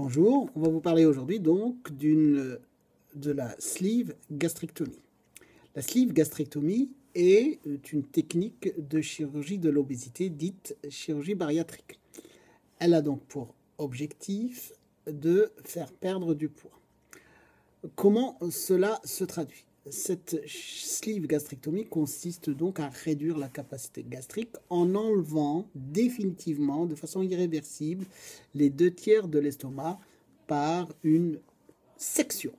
Bonjour, on va vous parler aujourd'hui donc de la sleeve gastrectomie. La sleeve gastrectomie est une technique de chirurgie de l'obésité dite chirurgie bariatrique. Elle a donc pour objectif de faire perdre du poids. Comment cela se traduit? Cette sleeve gastrectomie consiste donc à réduire la capacité gastrique en enlevant définitivement, de façon irréversible, les 2/3 de l'estomac par une section,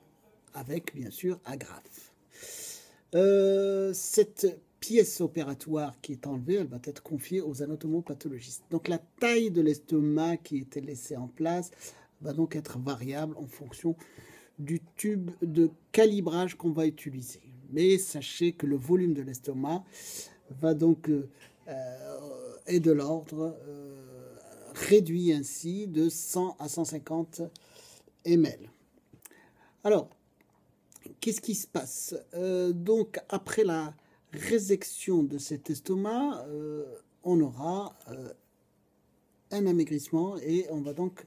avec bien sûr agrafe. Cette pièce opératoire qui est enlevée, elle va être confiée aux anatomopathologistes. Donc la taille de l'estomac qui était laissée en place va donc être variable en fonction du tube de calibrage qu'on va utiliser. Mais sachez que le volume de l'estomac va donc est de l'ordre réduit ainsi de 100 à 150 ml. Alors, qu'est-ce qui se passe? Donc, après la résection de cet estomac, on aura un amaigrissement et on va donc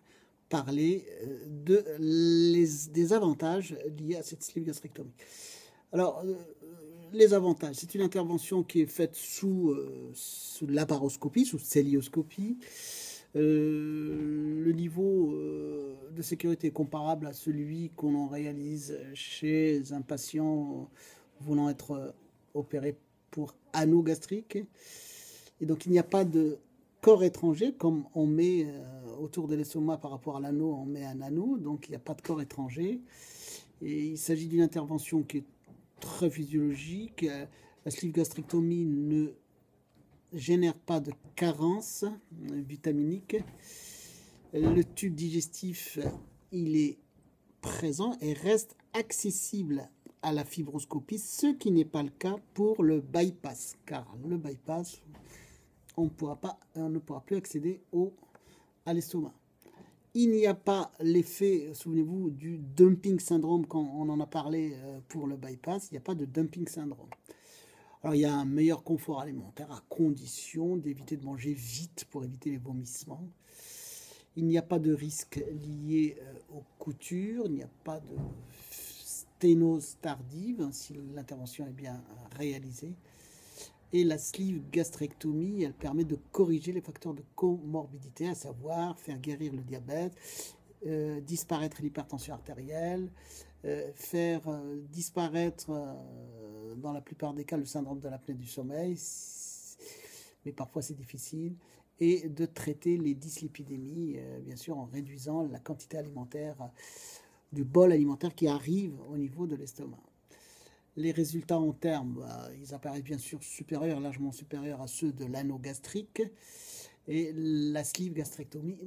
parler des avantages liés à cette sleeve gastrectomie. Alors, les avantages, c'est une intervention qui est faite sous laparoscopie, sous célioscopie. Le niveau de sécurité est comparable à celui qu'on en réalise chez un patient voulant être opéré pour anneau gastrique. Et donc, il n'y a pas de corps étranger, comme on met autour de l'estomac par rapport à l'anneau, on met un anneau, donc il n'y a pas de corps étranger. Et il s'agit d'une intervention qui est très physiologique. La sleeve gastrectomie ne génère pas de carence vitaminique. Le tube digestif, il est présent et reste accessible à la fibroscopie, ce qui n'est pas le cas pour le bypass, car le bypass, on ne pourra plus accéder à l'estomac. Il n'y a pas l'effet, souvenez-vous, du dumping syndrome quand on en a parlé pour le bypass, il n'y a pas de dumping syndrome. Alors il y a un meilleur confort alimentaire à condition d'éviter de manger vite pour éviter les vomissements. Il n'y a pas de risque lié aux coutures, il n'y a pas de sténose tardive si l'intervention est bien réalisée. Et la sleeve gastrectomie, elle permet de corriger les facteurs de comorbidité, à savoir faire guérir le diabète, disparaître l'hypertension artérielle, faire disparaître, dans la plupart des cas, le syndrome de l'apnée du sommeil, mais parfois c'est difficile, et de traiter les dyslipidémies, bien sûr, en réduisant la quantité alimentaire, du bol alimentaire qui arrive au niveau de l'estomac. Les résultats en termes, ils apparaissent bien sûr supérieurs, largement supérieurs à ceux de l'anneau gastrique. Et la sleeve gastrectomie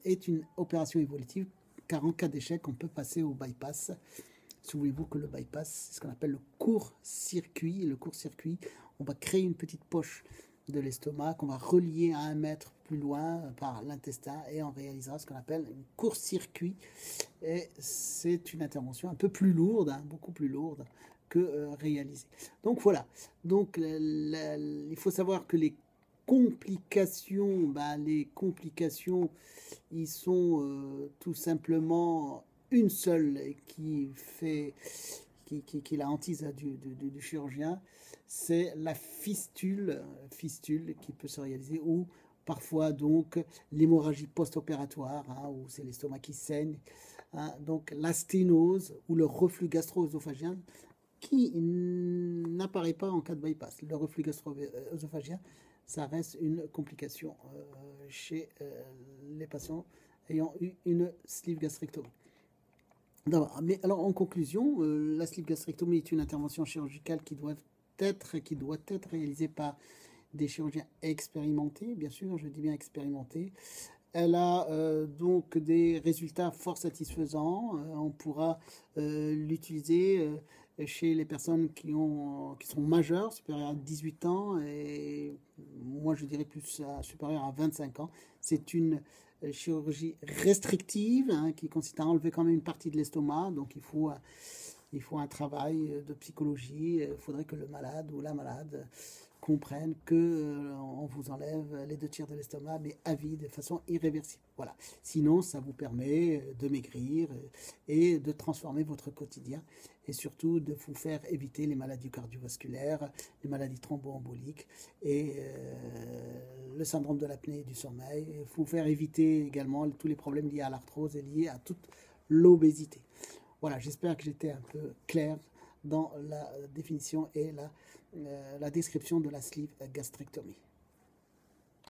est une opération évolutive, car en cas d'échec, on peut passer au bypass. Souvenez-vous que le bypass, c'est ce qu'on appelle le court-circuit. Le court-circuit, on va créer une petite poche de l'estomac qu'on va relier à 1 mètre plus loin par l'intestin et on réalisera ce qu'on appelle un court-circuit. Et c'est une intervention un peu plus lourde, beaucoup plus lourde que réalisée. Donc voilà. Donc il faut savoir que les complications, ils sont tout simplement une seule qui la hantise du chirurgien, c'est la fistule qui peut se réaliser, ou parfois donc l'hémorragie post-opératoire, où c'est l'estomac qui saigne, donc la sténose ou le reflux gastro-œsophagien qui n'apparaît pas en cas de bypass. Le reflux gastro-œsophagien, ça reste une complication chez les patients ayant eu une sleeve gastrectomie. Mais alors en conclusion, la sleeve gastrectomie est une intervention chirurgicale qui doit être réalisée par des chirurgiens expérimentés, bien sûr, je dis bien expérimentés. Elle a donc des résultats fort satisfaisants. On pourra l'utiliser chez les personnes qui sont majeures, supérieures à 18 ans, et moi je dirais plus supérieure à 25 ans. C'est une chirurgie restrictive qui consiste à enlever quand même une partie de l'estomac, donc il faut un travail de psychologie. Il faudrait que le malade ou la malade comprennent que on vous enlève les 2 tiers de l'estomac, mais à vie, de façon irréversible. Voilà. Sinon, ça vous permet de maigrir et de transformer votre quotidien et surtout de vous faire éviter les maladies cardiovasculaires, les maladies thromboemboliques et le syndrome de l'apnée du sommeil, et vous faire éviter également tous les problèmes liés à l'arthrose et liés à toute l'obésité. Voilà, j'espère que j'étais un peu clair dans la définition et la description de la sleeve gastrectomie.